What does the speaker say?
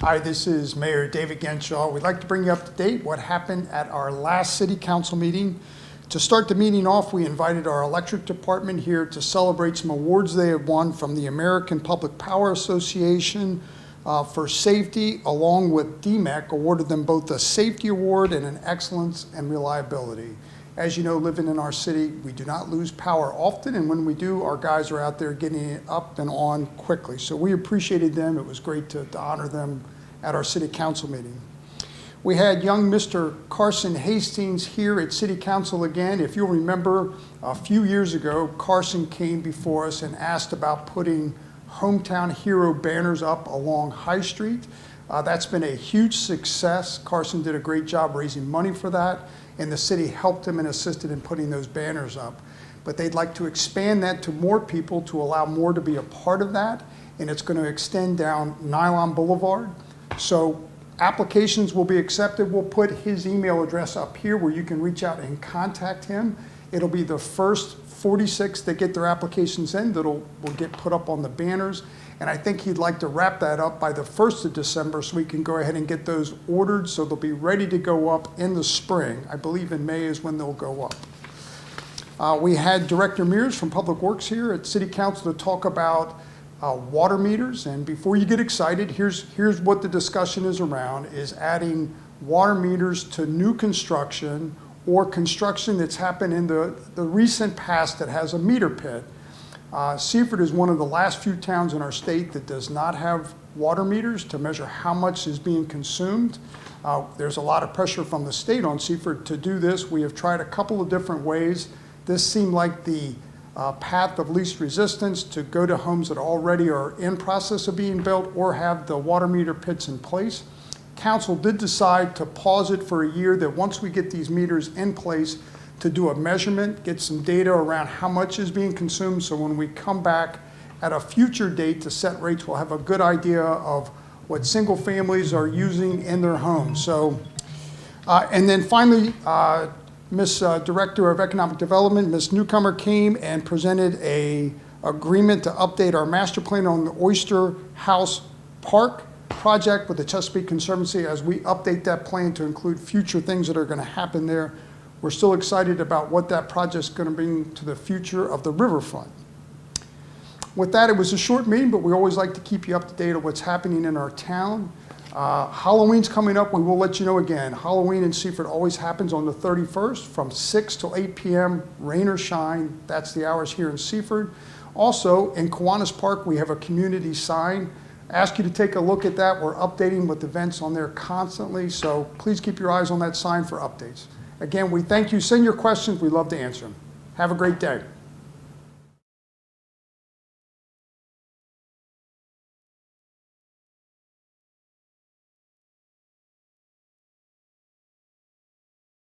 Hi, this is Mayor David Genshaw. We'd like to bring you up to date what happened at our last City Council meeting. To start the meeting off, we invited our electric department here to celebrate some awards they have won from the American Public Power Association for safety, along with DMEC awarded them both a safety award and an excellence and reliability. As you know, living in our city, we do not lose power often, and when we do, our guys are out there getting it up and on quickly. So we appreciated them. It was great to honor them at our City Council meeting. We had young Mr. Carson Hastings here at City Council again. If you'll remember, a few years ago, Carson came before us and asked about putting hometown hero banners up along High Street. That's been a huge success. Carson did a great job raising money for that, and the city helped him and assisted in putting those banners up. But they'd like to expand that to more people to allow more to be a part of that, and it's going to extend down Nylon Boulevard. So applications will be accepted. We'll put his email address up here where you can reach out and contact him. It'll be the first 46 that get their applications in that will get put up on the banners. And I think he'd like to wrap that up by the 1st of December so we can go ahead and get those ordered so they'll be ready to go up in the spring. I believe in May is when they'll go up. We had Director Mears from Public Works here at City Council to talk about water meters. And before you get excited, here's what the discussion is around, is adding water meters to new construction or construction that's happened in the recent past that has a meter pit. Seaford is one of the last few towns in our state that does not have water meters to measure how much is being consumed. There's a lot of pressure from the state on Seaford to do this. We have tried a couple of different ways. This seemed like the path of least resistance to go to homes that already are in process of being built or have the water meter pits in place. Council did decide to pause it for a year, that once we get these meters in place, to do a measurement, get some data around how much is being consumed, so when we come back at a future date to set rates, we'll have a good idea of what single families are using in their homes. So, and then finally, Ms. Director of Economic Development, Ms. Newcomer, came and presented an agreement to update our master plan on the Oyster House Park project with the Chesapeake Conservancy as we update that plan to include future things that are going to happen there. We're still excited about what that project's going to bring to the future of the riverfront. With that, it was a short meeting, but we always like to keep you up to date on what's happening in our town. Halloween's coming up. We will let you know again. Halloween in Seaford always happens on the 31st from 6 till 8 p.m., rain or shine. That's the hours here in Seaford. Also, in Kiwanis Park, we have a community sign. I ask you to take a look at that. We're updating with events on there constantly, so please keep your eyes on that sign for updates. Again, we thank you. Send your questions. We'd love to answer them. Have a great day.